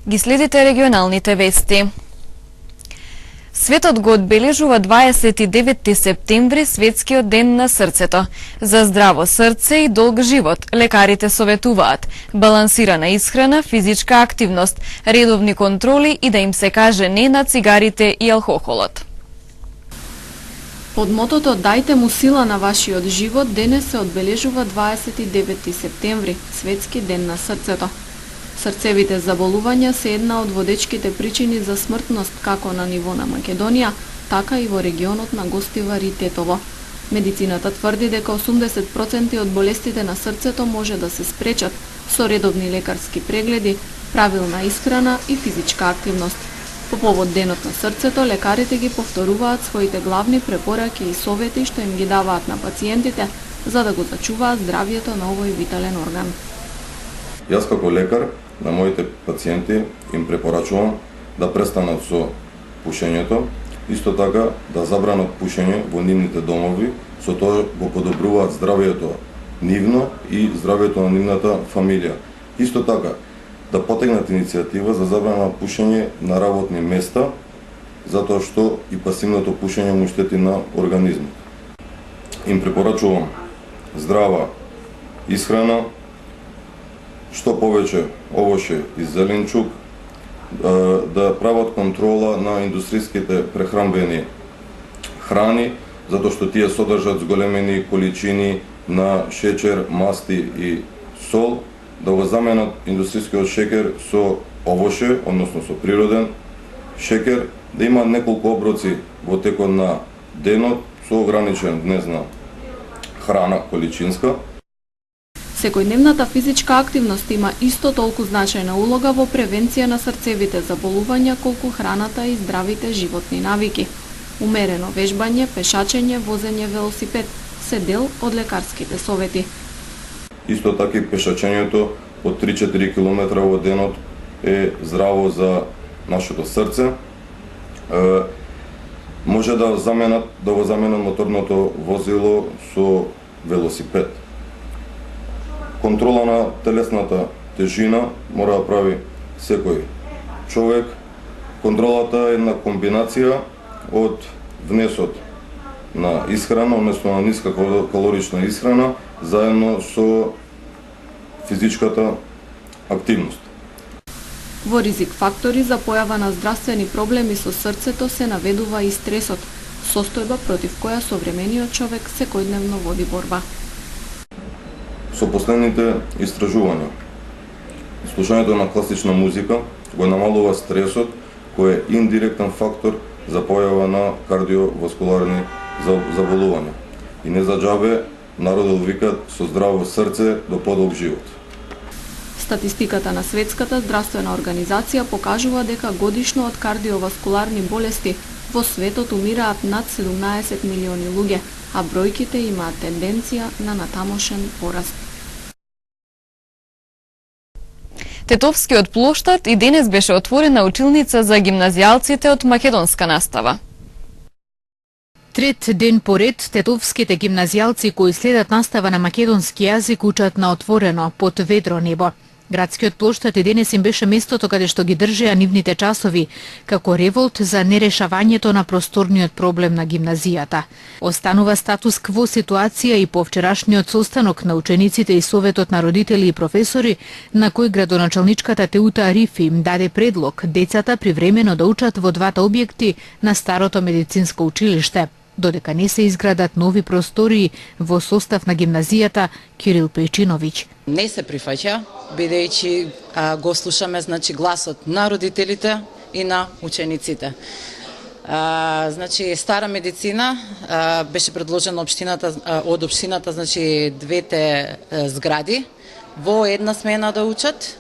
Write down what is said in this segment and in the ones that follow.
Ги следите регионалните вести. Светот го одбележува 29 септември, светскиот ден на срцето. За здраво срце и долг живот, лекарите советуваат балансирана исхрана, физичка активност, редовни контроли и да им се каже не на цигарите и алкохолот. Под мотото "Дајте му сила на вашиот живот", денес се одбележува 29 септември, светски ден на срцето. Срцевите заболувања се една од водечките причини за смртност како на ниво на Македонија, така и во регионот на Гостивар и Тетово. Медицината тврди дека 80% од болестите на срцето може да се спречат со редовни лекарски прегледи, правилна исхрана и физичка активност. По повод денот на срцето, лекарите ги повторуваат своите главни препораки и совети што им ги даваат на пациентите за да го зачуваат здравјето на овој витален орган. Јас како лекар на моите пациенти им препорачувам да престанат со пушењето, исто така да забранат пушење во нивните домови, со тоа го подобруваат здравјето нивно и здравјето на нивната фамилија. Исто така да потегнат иницијатива за забрана пушење на работни места, затоа што и пасивното пушење му штети на организмот. Им препорачувам здрава исхрана, што повеќе овоше и зеленчук, да прават контрола на индустриските прехранбени храни, затоа што тие содржат зголемени количини на шеќер, масти и сол, да го заменат индустријскиот шеќер со овоше, односно со природен шеќер, да има неколку оброци во текот на денот со ограничен днес на храна количинска. Секојдневната физичка активност има исто толку значајна улога во превенција на срцевите заболувања колку храната и здравите животни навики. Умерено вежбање, пешачење, возење велосипед се дел од лекарските совети. Исто така и пешачењето од 3-4 км во денот е здраво за нашето срце. Може да го заменат моторното возило со велосипед. Контрола на телесната тежина мора да прави секој човек. Контролата е една комбинација од внесот на исхрана, односно на ниска калорична исхрана, заедно со физичката активност. Во ризик фактори за појава на здравствени проблеми со срцето се наведува и стресот, состојба против која современиот човек секојдневно води борба. Со последните истражувања, слушањето на класична музика го намалува стресот, кој е индиректен фактор за појава на кардиоваскуларни заболувања. И не за џабе народот вика со здраво срце до подолг живот. Статистиката на Светската здравствена организација покажува дека годишно од кардиоваскуларни болести во светот умираат над 17 милиони луѓе, а бројките имаат тенденција на натамошен пораст. Тетовскиот плоштад и денес беше отворена училница за гимназијалците од македонска настава. Трет ден поред, тетовските гимназијалци кои следат настава на македонски јазик учат на отворено, под ведро небо. Градскиот плоштад и денес им беше местото каде што ги држеа нивните часови, како револт за нерешавањето на просторниот проблем на гимназијата. Останува статус кво ситуација и по вчерашниот состанок на учениците и Советот на родители и професори, на кој градоначалничката Теута Арифи им даде предлог децата привремено да учат во двата објекти на старото медицинско училиште, додека не се изградат нови простории во состав на гимназијата Кирил Пејчиновиќ. Не се прифаќа, бидејќи го слушаме гласот на родителите и на учениците. Стара медицина беше предложена од општината, двете згради во една смена да учат.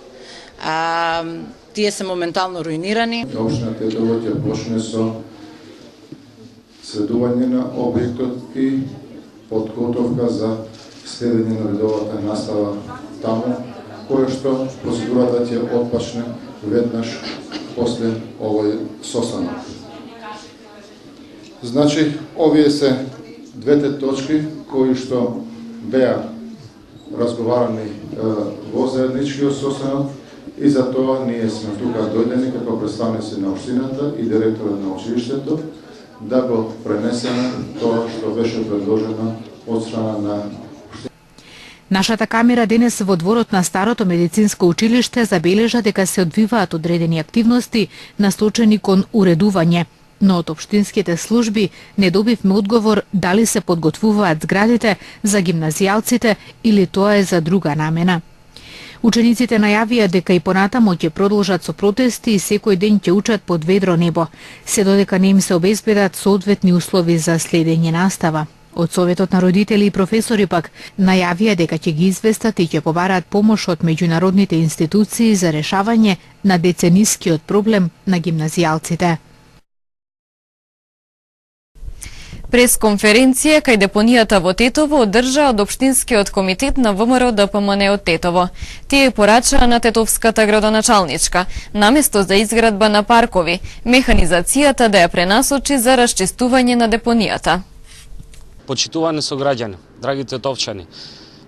Тие се моментално руинирани. Општината ќе почне со следување на објектот и подготовка за следење на редовата настава таму, која што процедурата ќе отпочне веднаш после овој состанок. Овие се двете точки кои што беа разговарани во заедничкиот состанок и за тоа ние сме тука дојдени како представници на општината и директорот на училиштето да го пренесеме тоа што беше предложено од страна на Нашата камера денес во дворот на Старото медицинско училиште забележа дека се одвиваат одредени активности насочени кон уредување, но од општинските служби не добивме одговор дали се подготвуваат зградите за гимназијалците или тоа е за друга намена. Учениците најавија дека и понатамо ќе продолжат со протести и секој ден ќе учат под ведро небо, се додека не им се обезбедат соодветни услови за следење настава. Од Советот на родители и професори пак најавија дека ќе ги известат и ќе побараат помош од меѓународните институции за решавање на деценискиот проблем на гимназијалците. Пресконференција кај депонијата во Тетово одржа од Општинскиот комитет на ВМРО ДПМН од Тетово. Тие порачаа на тетовската градоначалничка, наместо за изградба на паркови, механизацијата да ја пренасочи за расчистување на депонијата. Почитувани сограѓани, драги тетовчани,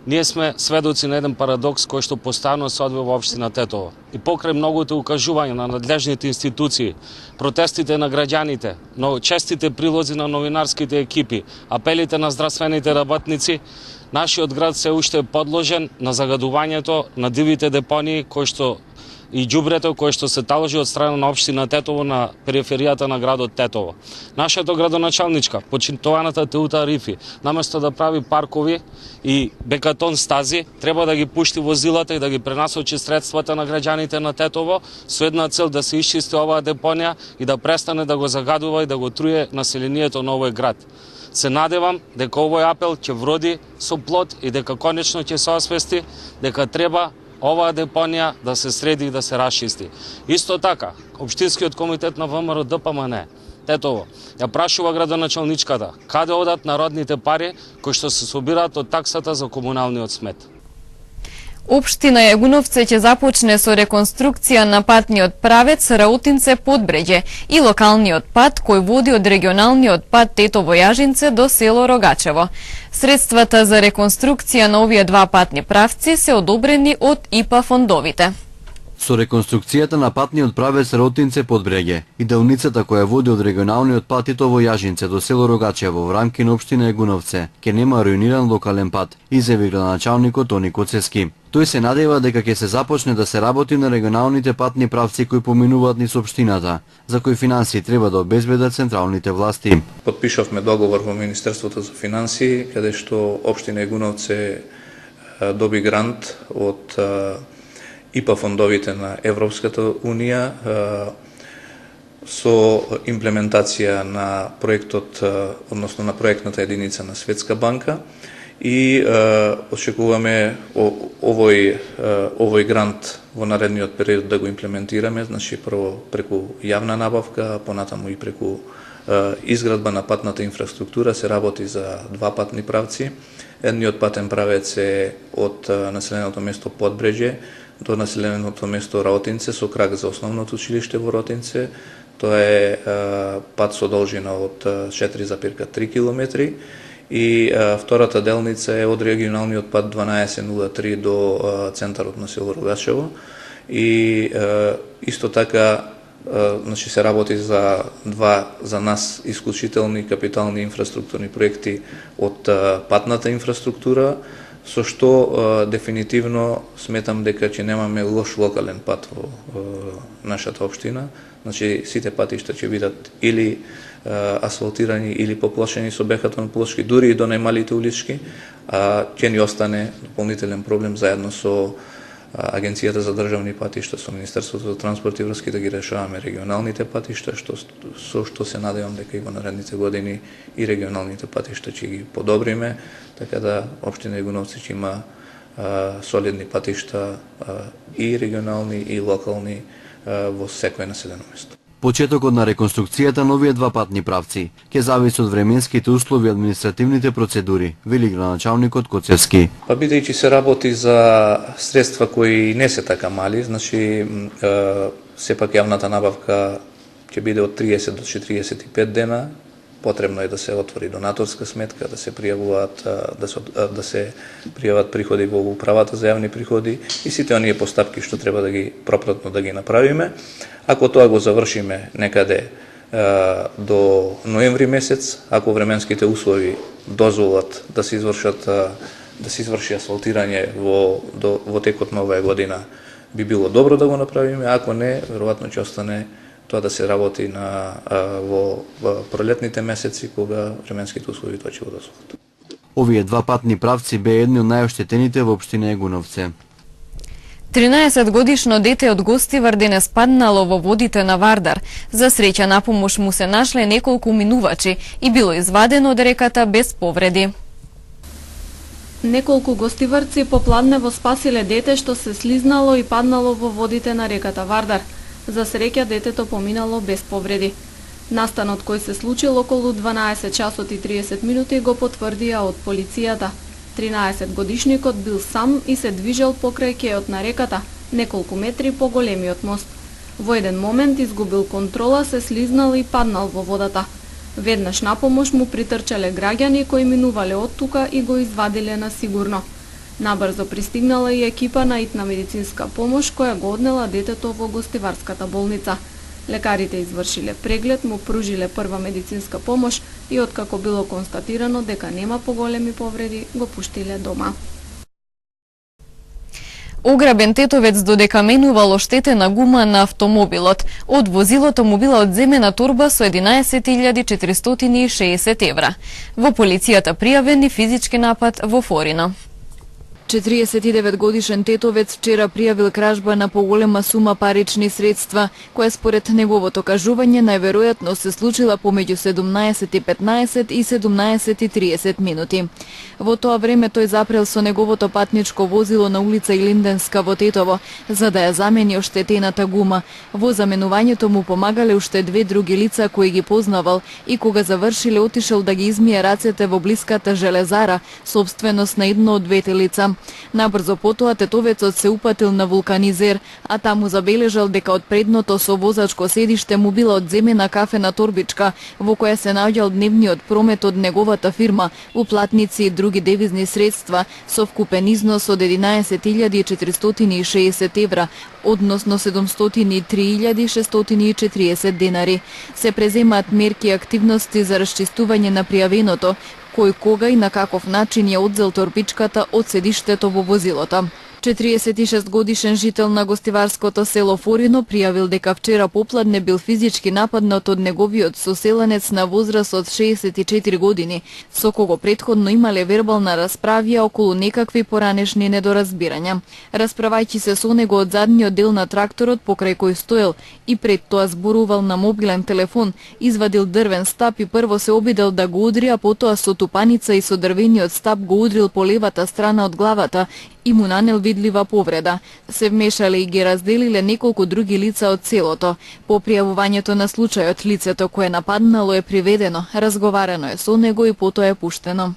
ние сме сведоци на еден парадокс кој што постојано се одвива во општина Тетово. И покрај многото укажувања на надлежните институции, протестите на граѓаните, но честите прилози на новинарските екипи, апелите на здравствените работници, нашиот град се уште е подложен на загадувањето на дивите депонии кои што и ѓубрето кое што се таложи од страна на општина Тетово на периферијата на градот Тетово. Нашето градоначалничка, почитуваната Теута Рифи, наместо да прави паркови и бекатон стази, треба да ги пушти возилата и да ги пренасочи средствата на граѓаните на Тетово со една цел да се исчисти оваа депонија и да престане да го загадува и да го труе населението на овој град. Се надевам дека овој апел ќе вроди со плод и дека конечно ќе се освести дека треба оваа депонија да се среди и да се расчисти. Исто така, Општинскиот комитет на ВМРО ДПМН Тетово ја прашува градоначалничката каде одат народните пари кои што се собираат од таксата за комуналниот смет. Општина Јагуновце ќе започне со реконструкција на патниот правец Раутинце-Подбреѓе и локалниот пат кој води од регионалниот пат Тетово-Јажинце до село Рогачево. Средствата за реконструкција на овие два патни правци се одобрени од ИПА фондовите. Со реконструкцијата на патниот правец Раутинце-Подбреѓе и делницата која води од регионалниот пат Тетово-Јажинце до село Рогачево во рамки на општина Јагуновце ќе нема руиниран локален пат, изјави градоначалникот Тони Коцевски. Тој се надева дека ќе се започне да се работи на регионалните патни правци кои поминуваат низ општината, за кои финансии треба да обезбедат централните власти. Подпишавме договор во Министерството за финансии, каде што општина Јагуновце доби грант од ИПА фондовите на Европската Унија со имплементација на проектот, односно на проектната единица на Светска банка и очекуваме овој грант во наредниот период да го имплементираме, значи прво преку јавна набавка, понатаму и преку изградба на патната инфраструктура. Се работи за два патни правци. Едниот патен правец е од населеното место Подбреѓе до населеното место Раутинце со крак за основното училиште во Раутинце. Тоа е пат со должина од 4,3 км и втората делница е од регионалниот пат 1203 до центарот на село Рогачево и исто така значи се работи за два за нас исклучителни капитални инфраструктурни проекти од патната инфраструктура, со што дефинитивно сметам дека ќе немаме лош локален пат во нашата општина. Значи сите патишта ќе бидат или асфалтирани или поплашени со бехатон плошки, дури и до најмалите улички, а ќе ни остане дополнителен проблем заедно со Агенцијата за државни патишта, со Министерството за транспорт и врски да ги решаваме регионалните патишта, со што се надевам дека и во наредните години и регионалните патишта ќе ги подобриме, така да општина Јагуновци ќе има солидни патишта и регионални и локални во секој населено место. Почетокот на реконструкцијата на овие два патни правци ќе зависи од временските услови и административните процедури, вели градоначалникот Коцевски. Па бидејќи се работи за средства кои не се така мали, значи сепак јавната набавка ќе биде од 30 до 45 дена, потребно е да се отвори донаторска сметка, да се пријавуваат да се пријават приходи во управата за јавни приходи и сите оние постапки што треба да ги пропратно да ги направиме. Ако тоа го завршиме некаде до ноември месец, ако временските услови дозволат да се изврши асфалтирање во текот на оваа година, би било добро да го направиме, ако не, веројатно ќе остане тоа да се работи во пролетните месеци, кога временските услови тоа ќе го дозволат. Овие два патни правци беа едни од најоштетените во општина Егуновце. 13-годишно дете од Гостивар денес паднало во водите на Вардар. За среќа на помош му се нашле неколку минувачи и било извадено од реката без повреди. Неколку гостиварци попладнево спасиле дете што се слизнало и паднало во водите на реката Вардар. За среќа детето поминало без повреди. Настанот кој се случил околу 12 часот и 30 минути го потврдија од полицијата. 13-годишникот бил сам и се движел покрај кејот на реката, неколку метри по големиот мост. Во еден момент изгубил контрола, се слизнал и паднал во водата. Веднаш на помош му притрчале граѓани кои минувале од тука и го извадиле на сигурно. Набрзо пристигнала и екипа на итна медицинска помош која го однела детето во Гостиварската болница. Лекарите извршиле преглед, му пружиле прва медицинска помош и откако било констатирано дека нема поголеми повреди, го пуштиле дома. Ограбен тетовец додека менувал оштетена гума на автомобилот. Од возилото му била одземена торба со 11.460 евра. Во полицијата пријавен и физички напад во Форино. 49-годишен тетовец вчера пријавил кражба на поголема сума парични средства, која според неговото кажување најверојатно се случила помеѓу 17:15 и 17:30 минути. Во тоа време тој запрел со неговото патничко возило на улица Илинденска во Тетово, за да ја замени оштетената гума. Во заменувањето му помагале уште две други лица кои ги познавал и кога завршиле отишел да ги измие рацете во блиската железара, собственост на едно од двете лица. Набрзо потоа тетовецот се упатил на Вулканизер, а таму забележал дека од предното со возачко седиште му била одземена кафена торбичка во која се наоѓал дневниот промет од неговата фирма, уплатници и други девизни средства со вкупен износ од 11.460 евра, односно 703.640 денари. Се преземаат мерки и активности за расчистување на пријавеното, кој кога и на каков начин ја одзел торбичката од седиштето во возилото. 46 годишен жител на гостиварското село Форино пријавил дека вчера попладне бил физички нападнат од неговиот соселенец на возраст од 64 години, со кого претходно имале вербална расправија околу некакви поранешни недоразбирања. Расправајќи се со него од задниот дел на тракторот покрај кој стоел и пред тоа зборувал на мобилен телефон, извадил дрвен стап и прво се обидел да го удри, а потоа со тупаница и со дрвениот стап го удрил по левата страна од главата и му нанел видлива повреда. Се вмешале и ги разделиле неколку други лица од селото. По пријавувањето на случајот, лицето кое нападнало е приведено, разговарано е со него и потоа е пуштено.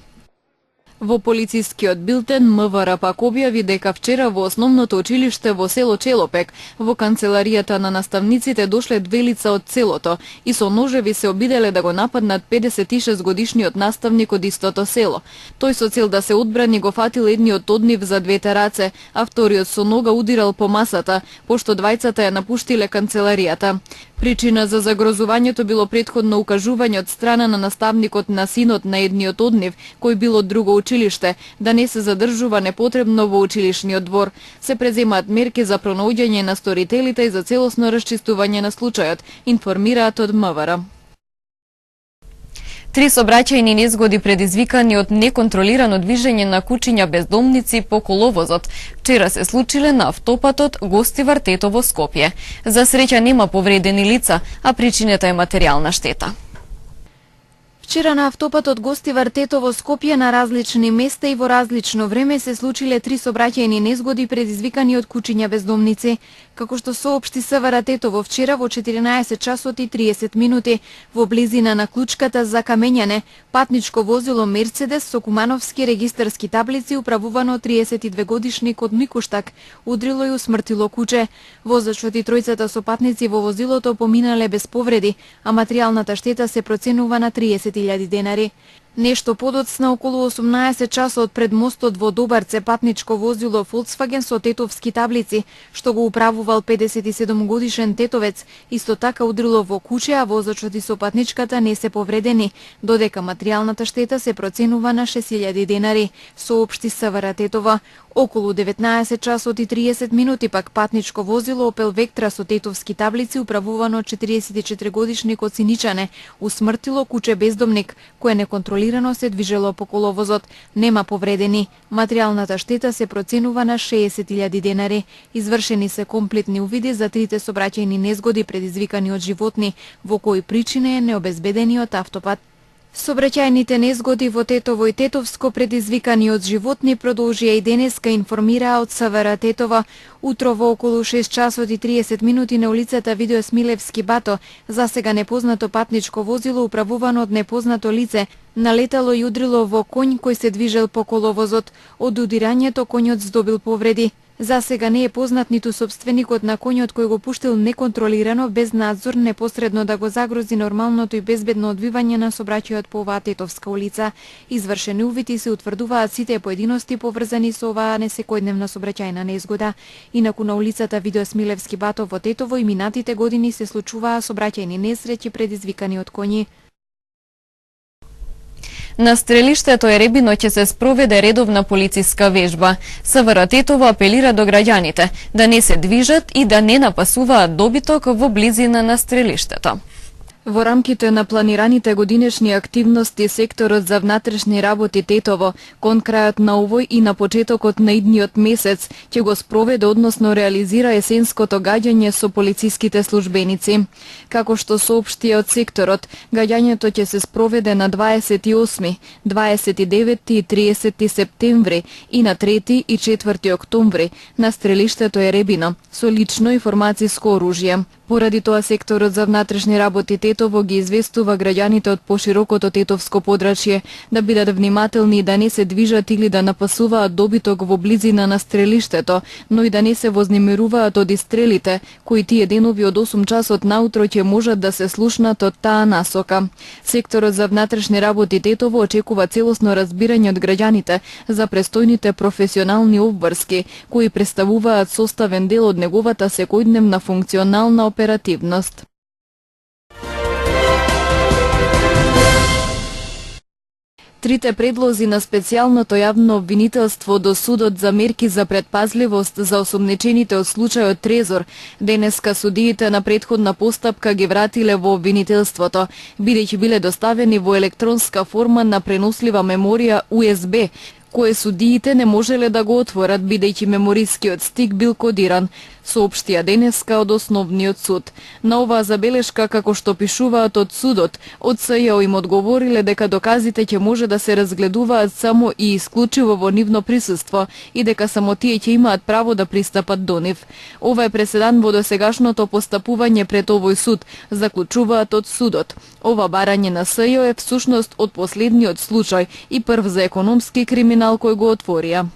Во полицискиот билтен МВР пак објави дека вчера во основното училиште во село Челопек, во канцеларијата на наставниците дошле две лица од селото и со ножеви се обиделе да го нападнат 56 годишниот наставник од истото село. Тој со цел да се одбрани го фатил едниот од нив за двете раце, а вториот со нога удирал по масата, пошто двајцата ја напуштиле канцеларијата. Причина за загрозувањето било претходно укажување од страна на наставникот на синот на едниот од нив, кој бил од друго училиште, да не се задржува непотребно во училишниот двор. Се преземаат мерки за пронаоѓање на сторителите и за целосно расчистување на случајот, информираат од МВР. 3 сообраќајни незгоди предизвикани од неконтролирано движење на кучиња бездомници по коловозот вчера се случиле на автопатот Гостивар-Тетово Скопје. За среќа нема повредени лица, а причината е материјална штета. Вчера на автопатот Гостивар-Тетово Скопје на различни места и во различно време се случиле 3 сообраќајни незгоди предизвикани од кучиња бездомници. Како што соопшти СВР Тетово вчера во 14 часот и 30 минути во близина на клучката за камењане, патничко возило Мерцедес со кумановски регистарски таблици управувано 32 годишник од Микуштак удрило и усмртило куче. Возачот и тројцата сопатници во возилото поминале без повреди, а материјалната штета се проценува на 30 60.000 денари. Нешто подоцна, околу 18 часот пред мостот во Добарце, патничко возило Volkswagen со тетовски таблици, што го управувал 57 годишен тетовец, исто така удрило во куќе, а возачот и сопатничката не се повредени, додека материјалната штета се проценува на 6.000 денари, соопшти СВР Тетова. Околу 19 часот и 30 минути пак патничко возило Opel Vectra со тетовски таблици, управувано 44 годишникот Синичане, усмртило куќе бездомник, кој неконтролирано се движело по коловозот. Нема повредени. Материјалната штета се проценува на 60.000 денари. Извршени се комплетни увиди за трите сообраќајни незгоди предизвикани од животни, во кои причина е необезбедениот автопат. Сообраќајните незгоди во Тетово и Тетовско предизвикани од животни продолжија и денеска, информираа од СВР Тетова. Утро во околу 6 часот и 30 минути на улицата Видео Смилевски Бато, засега непознато патничко возило управувано од непознато лице налетало и удрило во коњ кој се движел по коловозот. Од удирањето коњот здобил повреди. Засега не е познат ниту собственикот на коњот кој го пуштил неконтролирано, без надзор, непосредно да го загрози нормалното и безбедно одвивање на сообраќајот по оваа Тетовска улица. Извршени увити се утврдуваат сите поединости поврзани со оваа несекојдневна сообраќајна незгода. Инаку на улицата Видео Смилевски Бато во Тетово и минатите години се случуваа сообраќајни несреќи предизвикани од коњи. На стрелиштето Еребино ќе се спроведе редовна полициска вежба. СВР Тетово апелира до граѓаните да не се движат и да не напасуваат добиток во близина на стрелиштето. Во рамките на планираните годинешни активности, секторот за внатрешни работи Тетово, кон крајот на овој и на почетокот на идниот месец, ќе го спроведе, односно реализира есенското гаѓање со полициските службеници. Како што соопшти од секторот, гаѓањето ќе се спроведе на 28, 29 и 30 септември и на 3 и 4 октомври на стрелиштето Еребино со лично информацијско оружје. Поради тоа секторот за внатрешни работи Тетово ги известува граѓаните од поширокото тетовско подрачје да бидат внимателни и да не се движат или да напасуваат добиток во близина на стрелиштето, но и да не се вознемируваат од истрелите, кои тие денови од 8 часот наутро ќе можат да се слушнат од таа насока. Секторот за внатрешни работи Тетово очекува целосно разбирање од граѓаните за престојните професионални обврски, кои представуваат составен дел од неговата секојдневна функционална оперативност. Трите предлози на специјалното јавно обвинителство до судот за мерки за предпазливост за осомнечените од случајот Трезор денеска судиите на претходна постапка ги вратиле во обвинителството, бидејќи биле доставени во електронска форма на пренослива меморија USB, кое судиите не можеле да го отворат бидејќи меморискиот стик бил кодиран, соопштија денеска од Основниот суд. На оваа забелешка, како што пишуваат од судот, од СЈО им одговориле дека доказите ќе може да се разгледуваат само и исклучиво во нивно присуство и дека само тие ќе имаат право да пристапат до нив. Ова е преседан во досегашното постапување пред овој суд, заклучуваат од судот. Ова барање на СЈО е всушност од последниот случај и прв за економски криминал кој го отворија.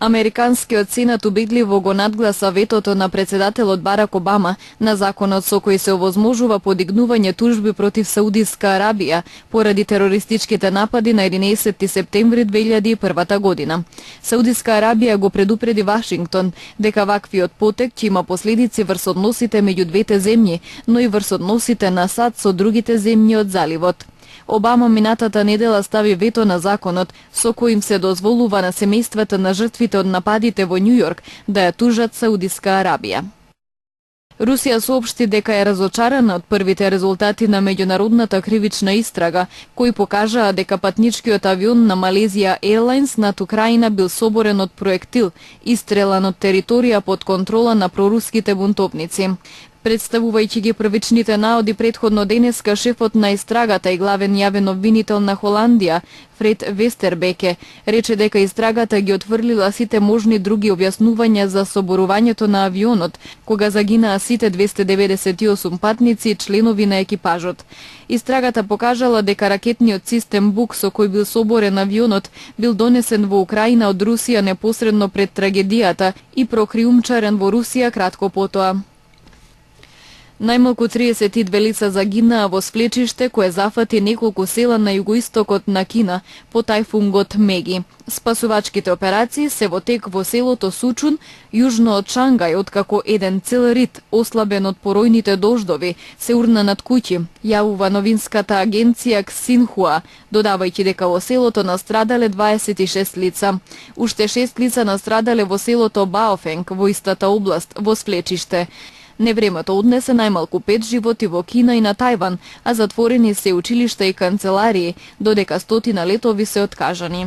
Американскиот сенат убедливо го надгласа ветото на председателот Барак Обама на законот со кој се овозможува подигнување тужби против Саудиска Арабија поради терористичките напади на 11 септември 2001 година. Саудиска Арабија го предупреди Вашингтон дека ваквиот потек ќе има последици врз односите меѓу двете земји, но и врз односите на САД со другите земји од заливот. Обама минатата недела стави вето на законот со кој им се дозволува на семејствата на жртвите од нападите во Њу Јорк да ја тужат Саудиска Арабија. Русија соопшти дека е разочарана од првите резултати на меѓународната кривична истрага, кои покажаа дека патничкиот авион на Malaysia Airlines над Украина бил соборен од проектил, истрелан од територија под контрола на проруските бунтовници. Представувајќи ги првичните наоди претходно денеска, шефот на истрагата и главен јавен обвинител на Холандија, Фред Вестербеке, рече дека истрагата ги отфрлила сите можни други објаснувања за соборувањето на авионот, кога загинаа сите 298 патници и членови на екипажот. Истрагата покажала дека ракетниот систем Бук со кој бил соборен авионот бил донесен во Украина од Русија непосредно пред трагедијата и прокриумчарен во Русија кратко потоа. Најмалку 32 лица загинаа во свлечиште кое зафати неколку села на југоистокот на Кина по тајфунгот Меги. Спасувачките операции се во тек во селото Сучун, јужно од Шангај, откако еден цел рид, ослабен од поројните дождови, се урна над куќи, јавува новинската агенција Ксинхуа, додавајќи дека во селото настрадале 26 лица. Уште 6 лица настрадале во селото Баофенг, во истата област, во свлечиште. Невремето однесе најмалку 5 животи во Кина и на Тајван, а затворени се училишта и канцеларии, додека стотина летови се откажани.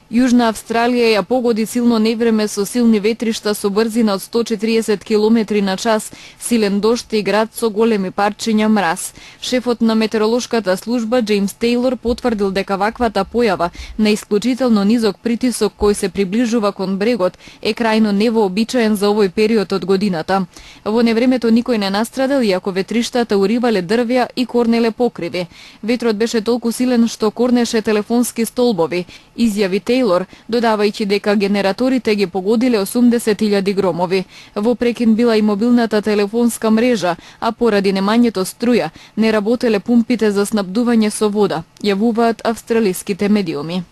Јужна Австралија ја погоди силно невреме со силни ветришта со брзина од 140 км на час, силен дожд и град со големи парчиња мраз. Шефот на метеоролошката служба Джеймс Тейлор потврдил дека ваквата појава на исклучително низок притисок кој се приближува кон брегот е крајно невообичаен за овој период од годината. Во невремето никој не настрадал, иако ветриштата уривале дрвја и корнеле покриви. Ветрот беше толку силен што корнеше телефонски столбови, изјави Тейлор, додавајќи дека генераторите ги погодиле 80.000 громови. Во прекин била и мобилната телефонска мрежа, а поради немањето струја не работеле пумпите за снабдување со вода, јавуваат австралиските медиуми.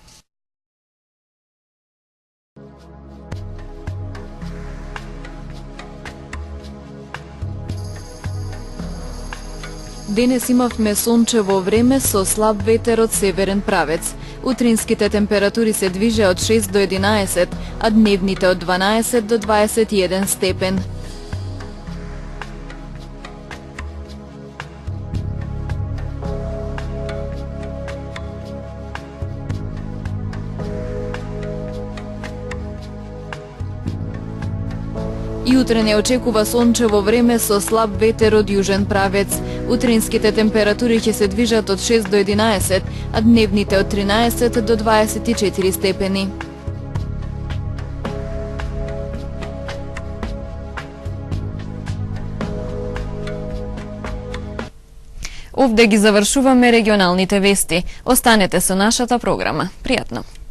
Денес имавме сончево време со слаб ветер од северен правец. Утринските температури се движеа од 6 до 11, а дневните од 12 до 21 степен. И утре не очекува сончево време со слаб ветер од јужен правец. Утринските температури ќе се движат од 6 до 11, а дневните од 13 до 24 степени. Овде ги завршуваме регионалните вести. Останете со нашата програма. Пријатно!